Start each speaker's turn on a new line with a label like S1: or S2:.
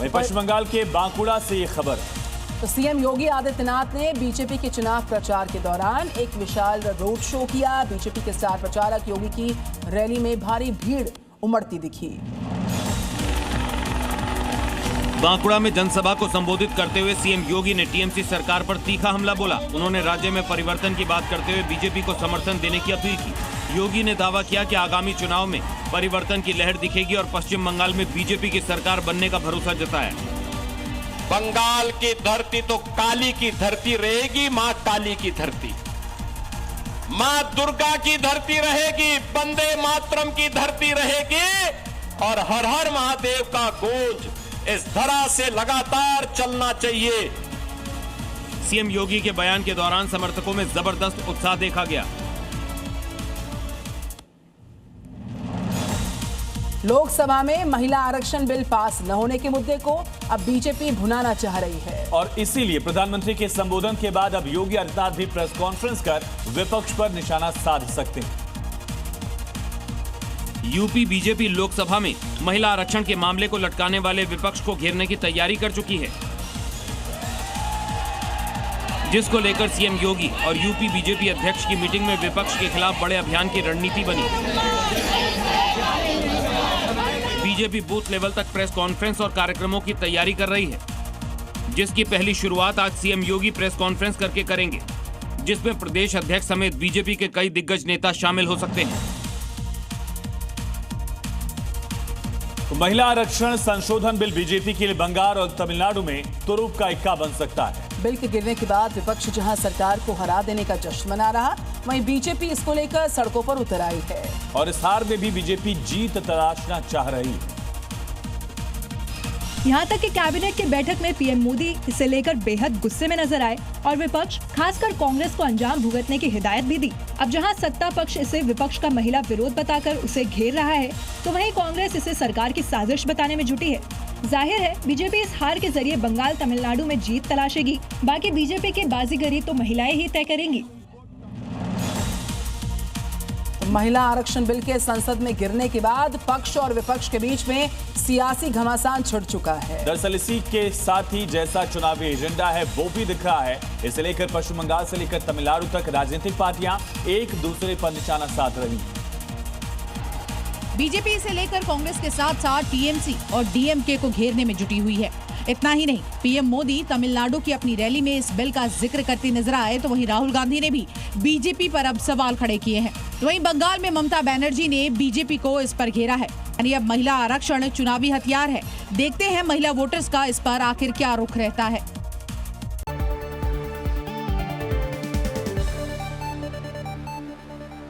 S1: वहीं पश्चिम बंगाल के बांकुड़ा से ये खबर।
S2: तो सीएम योगी आदित्यनाथ ने बीजेपी के चुनाव प्रचार के दौरान एक विशाल रोड शो किया। बीजेपी के स्टार प्रचारक योगी की रैली में भारी भीड़ उमड़ती दिखी।
S3: बांकुड़ा में जनसभा को संबोधित करते हुए सीएम योगी ने टीएमसी सरकार पर तीखा हमला बोला। उन्होंने राज्य में परिवर्तन की बात करते हुए बीजेपी को समर्थन देने की अपील की। योगी ने दावा किया कि आगामी चुनाव में परिवर्तन की लहर दिखेगी और पश्चिम बंगाल में बीजेपी की सरकार बनने का भरोसा जताया।
S4: बंगाल की धरती तो काली की धरती रहेगी, मां काली की धरती, मां दुर्गा की धरती रहेगी, वंदे मातरम की धरती रहेगी और हर हर महादेव का गूंज इस धरा से लगातार चलना चाहिए।
S3: सीएम योगी के बयान के दौरान समर्थकों में जबरदस्त उत्साह देखा गया।
S2: लोकसभा में महिला आरक्षण बिल पास न होने के मुद्दे को अब बीजेपी भुनाना चाह रही है
S1: और इसीलिए प्रधानमंत्री के संबोधन के बाद अब योगी आदित्यनाथ भी प्रेस कॉन्फ्रेंस कर विपक्ष पर निशाना साध सकते हैं।
S3: यूपी बीजेपी लोकसभा में महिला आरक्षण के मामले को लटकाने वाले विपक्ष को घेरने की तैयारी कर चुकी है, जिसको लेकर सीएम योगी और यूपी बीजेपी अध्यक्ष की मीटिंग में विपक्ष के खिलाफ बड़े अभियान की रणनीति बनी। बीजेपी बूथ लेवल तक प्रेस कॉन्फ्रेंस और कार्यक्रमों की तैयारी कर रही है, जिसकी पहली शुरुआत आज सीएम योगी प्रेस कॉन्फ्रेंस करके करेंगे, जिसमें प्रदेश अध्यक्ष समेत बीजेपी के कई दिग्गज नेता शामिल हो सकते हैं।
S1: महिला आरक्षण संशोधन बिल बीजेपी के लिए बंगाल और तमिलनाडु में तुरुप का इक्का बन सकता है।
S2: बिल के गिरने के बाद विपक्ष जहां सरकार को हरा देने का जश्न मना रहा, वहीं बीजेपी इसको लेकर सड़कों पर उतर आई है
S1: और इस हार में भी बीजेपी जीत तलाशना चाह रही है।
S5: यहाँ तक कि कैबिनेट की बैठक में पीएम मोदी इसे लेकर बेहद गुस्से में नजर आए और विपक्ष खासकर कांग्रेस को अंजाम भुगतने की हिदायत भी दी। अब जहाँ सत्ता पक्ष इसे विपक्ष का महिला विरोध बताकर उसे घेर रहा है, तो वहीं कांग्रेस इसे सरकार की साजिश बताने में जुटी है। जाहिर है बीजेपी इस हार के जरिए बंगाल तमिलनाडु में जीत तलाशेगी, बाकी बीजेपी की बाजीगरी तो महिलाएं ही तय करेंगी।
S2: महिला आरक्षण बिल के संसद में गिरने के बाद पक्ष और विपक्ष के बीच में सियासी घमासान छिड़ चुका है।
S1: दरअसल इसी के साथ ही जैसा चुनावी एजेंडा है वो भी दिख रहा है। इसे लेकर पश्चिम बंगाल से लेकर तमिलनाडु तक राजनीतिक पार्टियां एक दूसरे पर निशाना साध रही हैं।
S6: बीजेपी इसे लेकर कांग्रेस के साथ साथ टीएमसी और डीएमके को घेरने में जुटी हुई है। इतना ही नहीं, पीएम मोदी तमिलनाडु की अपनी रैली में इस बिल का जिक्र करती नजर आए, तो वहीं राहुल गांधी ने भी बीजेपी पर अब सवाल खड़े किए हैं। तो वहीं बंगाल में ममता बनर्जी ने बीजेपी को इस पर घेरा है। यानी अब महिला आरक्षण चुनावी हथियार है। देखते हैं महिला वोटर्स का इस पर आखिर क्या रुख रहता है।